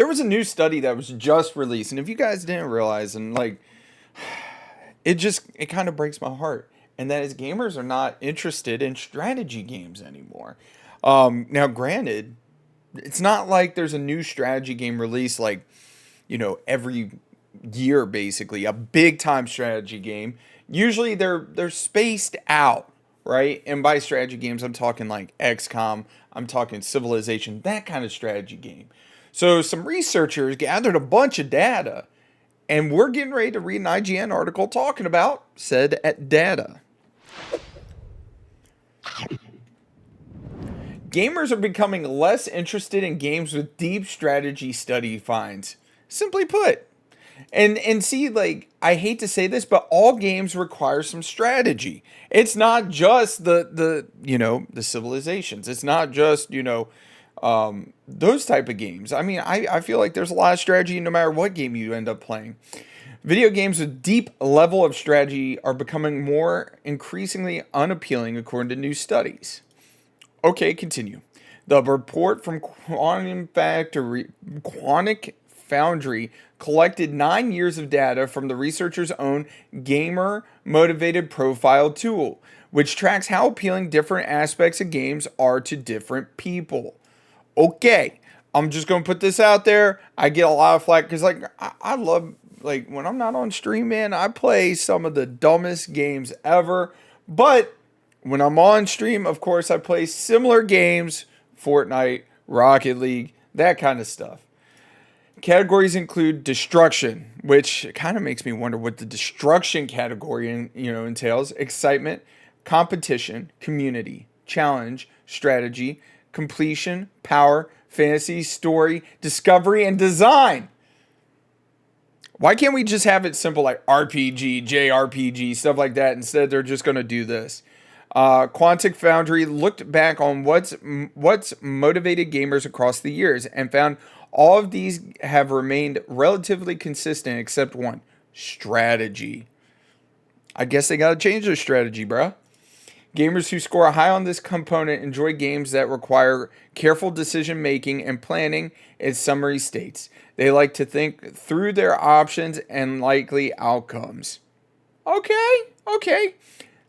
There was a new study that was just released, and if you guys didn't realize, and like, it kind of breaks my heart, and that is gamers are not interested in strategy games anymore. Now, granted, it's not like there's a new strategy game released like every year, basically a big time strategy game. Usually they're spaced out, right? And by strategy games, I'm talking like XCOM, I'm talking Civilization, that kind of strategy game. So some researchers gathered a bunch of data, and we're getting ready to read an IGN article talking about said at data. Gamers are becoming less interested in games with deep strategy, study finds. Simply put, and see, like, I hate to say this, but all games require some strategy. It's not just the civilizations. It's not just those type of games. I mean, I feel like there's a lot of strategy no matter what game you end up playing. Video games with deep level of strategy are becoming more increasingly unappealing according to new studies. Okay, continue. The report from Quantic Foundry collected 9 years of data from the researchers' own gamer motivated profile tool, which tracks how appealing different aspects of games are to different people. Okay, I'm just gonna put this out there. I get a lot of flack because I love, like, when I'm not on stream, man, I play some of the dumbest games ever. But when I'm on stream, of course, I play similar games, Fortnite, Rocket League, that kind of stuff. Categories include destruction, which kind of makes me wonder what the destruction category entails. Excitement, competition, community, challenge, strategy, completion, power, fantasy, story, discovery, and design. Why can't we just have it simple like RPG, JRPG, stuff like that? Instead, they're just going to do this. Quantic Foundry looked back on what's motivated gamers across the years and found all of these have remained relatively consistent except one: strategy. I guess they got to change their strategy, bruh. Gamers who score high on this component enjoy games that require careful decision making and planning, its summary states. They like to think through their options and likely outcomes. Okay, okay.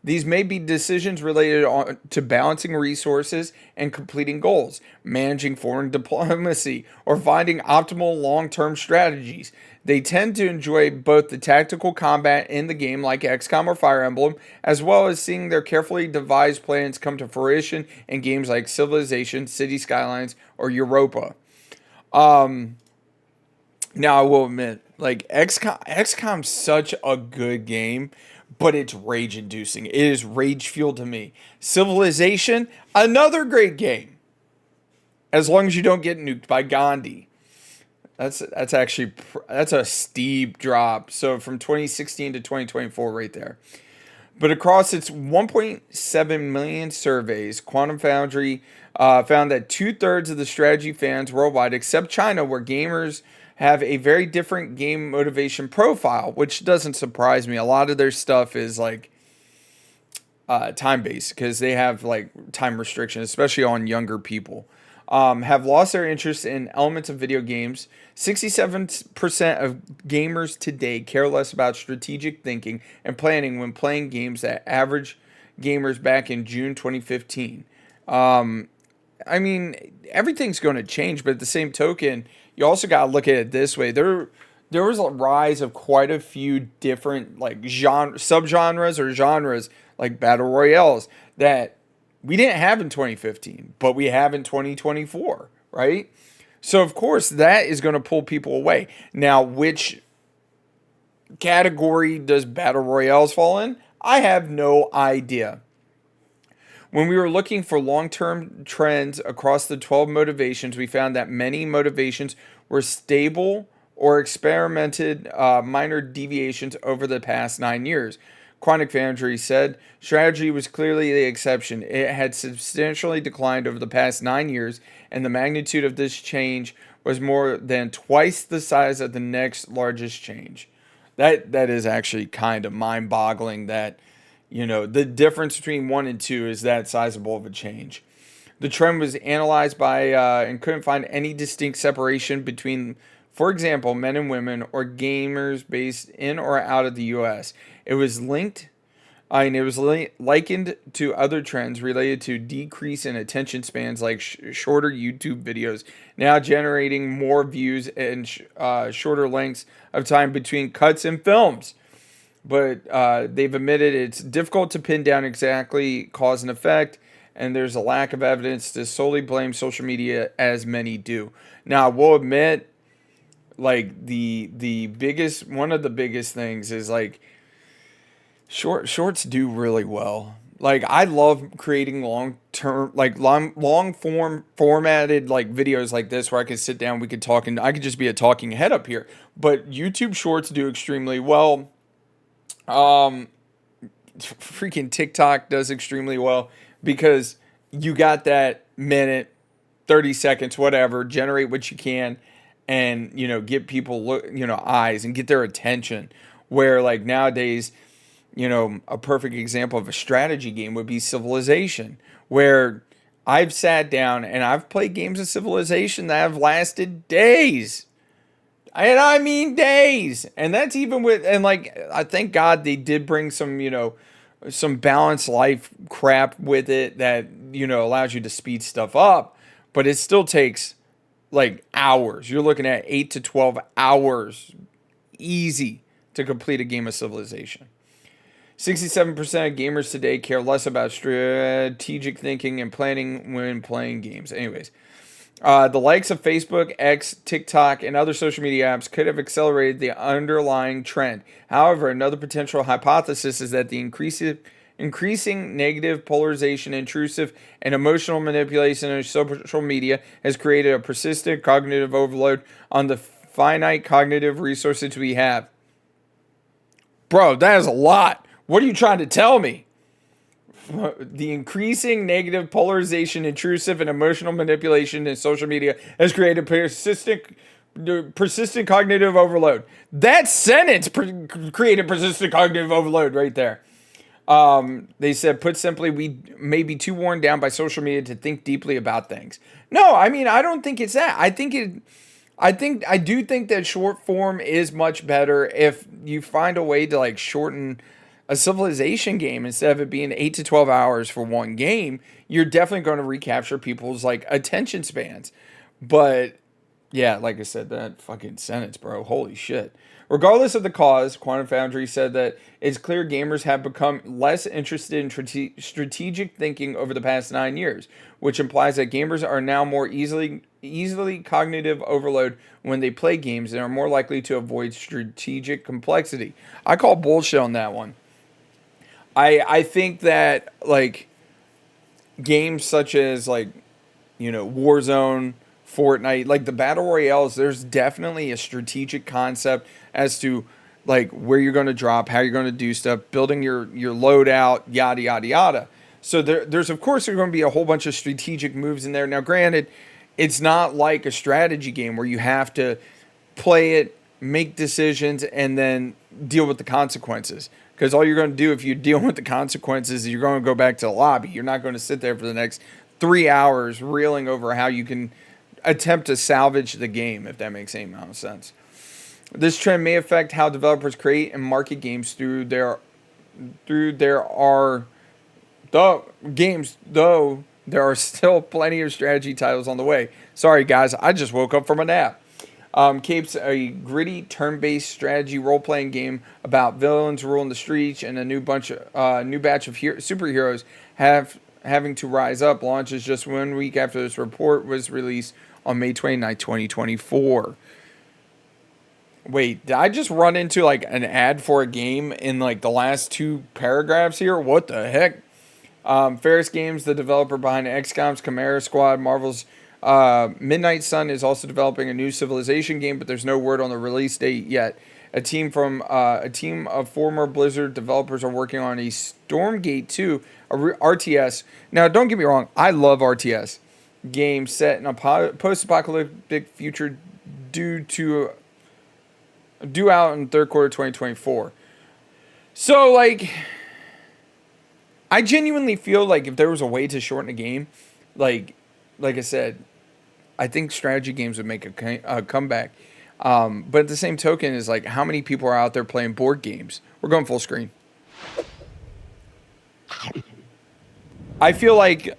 These may be decisions related to balancing resources and completing goals, managing foreign diplomacy, or finding optimal long term strategies. They tend to enjoy both the tactical combat in the game, like XCOM or Fire Emblem, as well as seeing their carefully devised plans come to fruition in games like Civilization, City Skylines, or Europa. Now, I will admit, like, XCOM's such a good game, but it's rage inducing. It is rage fuel to me. Civilization, another great game, as long as you don't get nuked by Gandhi. That's actually that's a steep drop. So from 2016 to 2024, right there. But across its 1.7 million surveys, Quantum Foundry found that 2/3 of the strategy fans worldwide, except China, where gamers have a very different game motivation profile, which doesn't surprise me. A lot of their stuff is like time based because they have like time restrictions, especially on younger people. Have lost their interest in elements of video games. 67% of gamers today care less about strategic thinking and planning when playing games that average gamers back in June 2015. I mean, everything's going to change, but at the same token, you also got to look at it this way. There was a rise of quite a few different like subgenres or genres like battle royales that we didn't have in 2015, but we have in 2024, right? So of course that is going to pull people away. Now, which category does battle royales fall in? I have no idea. When we were looking for long term trends across the 12 motivations, we found that many motivations were stable or experimented minor deviations over the past 9 years. Quantic Foundry said strategy was clearly the exception. It had substantially declined over the past 9 years, and the magnitude of this change was more than twice the size of the next largest change. That is actually kind of mind boggling that the difference between one and two is that sizable of a change. The trend was analyzed by and couldn't find any distinct separation between, for example, men and women or gamers based in or out of the U.S. It was linked it was likened to other trends related to decrease in attention spans, like shorter YouTube videos, now generating more views and shorter lengths of time between cuts and films. But they've admitted it's difficult to pin down exactly cause and effect, and there's a lack of evidence to solely blame social media, as many do. Now, we'll admit, like the biggest one of the biggest things is like shorts do really well. Like I love creating long term, like long form formatted like videos like this where I can sit down, we could talk, and I could just be a talking head up here. But YouTube Shorts do extremely well. Um, Freaking TikTok does extremely well because you got that minute, 30 seconds, whatever, generate what you can, and get people eyes and get their attention. Where like nowadays, a perfect example of a strategy game would be Civilization, where I've sat down and I've played games of Civilization that have lasted days. And I mean days. And that's even with, and like, I thank God they did bring some balanced life crap with it that, allows you to speed stuff up. But it still takes like hours. You're looking at 8 to 12 hours easy to complete a game of Civilization. 67% of gamers today care less about strategic thinking and planning when playing games. Anyways, the likes of Facebook, X, TikTok, and other social media apps could have accelerated the underlying trend. However, another potential hypothesis is that the increasing negative polarization, intrusive, and emotional manipulation of social media has created a persistent cognitive overload on the finite cognitive resources we have. Bro, that is a lot. What are you trying to tell me? The increasing negative polarization, intrusive, and emotional manipulation in social media has created persistent cognitive overload. That sentence created persistent cognitive overload right there. They said, put simply, we may be too worn down by social media to think deeply about things. No, I mean, I don't think it's that. I do think that short form is much better if you find a way to like shorten a Civilization game instead of it being 8 to 12 hours for one game. You're definitely going to recapture people's like attention spans. But yeah, like I said, that fucking sentence, bro. Holy shit. Regardless of the cause, Quantum Foundry said that it's clear gamers have become less interested in strategic thinking over the past 9 years, which implies that gamers are now more easily cognitive overload when they play games and are more likely to avoid strategic complexity. I call bullshit on that one. I think that like games such as like Warzone, Fortnite, like the battle royales, there's definitely a strategic concept as to like where you're going to drop, how you're going to do stuff, building your loadout, yada yada yada. So there's of course going to be a whole bunch of strategic moves in there. Now, granted, it's not like a strategy game where you have to play it, make decisions, and then deal with the consequences. Because all you're going to do if you deal with the consequences is you're going to go back to the lobby. You're not going to sit there for the next 3 hours reeling over how you can attempt to salvage the game, if that makes any amount of sense. This trend may affect how developers create and market games through there are still plenty of strategy titles on the way. Sorry guys, I just woke up from a nap. Cape's a gritty turn-based strategy role-playing game about villains ruling the streets and a new batch of superheroes having to rise up. Launches just 1 week after this report was released on May 29, 2024. Wait, did I just run into like an ad for a game in like the last 2 paragraphs here? What the heck? Ferris Games, the developer behind XCOM's Chimera Squad, Marvel's Midnight Sun, is also developing a new Civilization game, but there's no word on the release date yet. A team of former Blizzard developers are working on a Stormgate 2, RTS. Now, don't get me wrong, I love RTS game set in a post-apocalyptic future due out in third quarter 2024. So, like, I genuinely feel like if there was a way to shorten a game, Like, like I said, I think strategy games would make a comeback. But at the same token, is like how many people are out there playing board games? We're going full screen. I feel like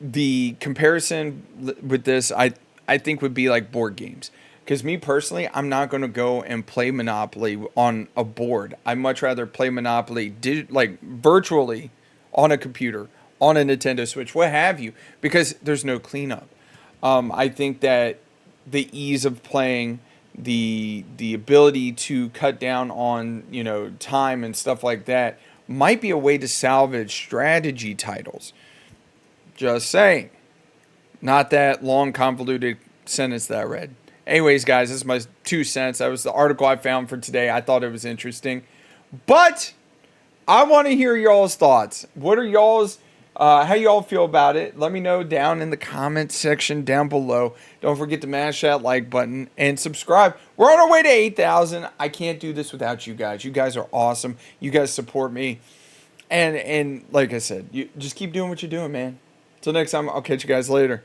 the comparison with this, I think would be like board games. Because me personally, I'm not going to go and play Monopoly on a board. I'd much rather play Monopoly like virtually on a computer, on a Nintendo Switch, what have you, because there's no cleanup. I think that the ease of playing, the ability to cut down on time and stuff like that might be a way to salvage strategy titles. Just saying. Not that long, convoluted sentence that I read. Anyways, guys, this is my 2 cents. That was the article I found for today. I thought it was interesting. But I want to hear y'all's thoughts. What are y'all's, how y'all feel about it? Let me know down in the comments section down below. Don't forget to mash that like button and subscribe. We're on our way to 8,000. I can't do this without you guys. You guys are awesome. You guys support me. And like I said, you just keep doing what you're doing, man. Till next time, I'll catch you guys later.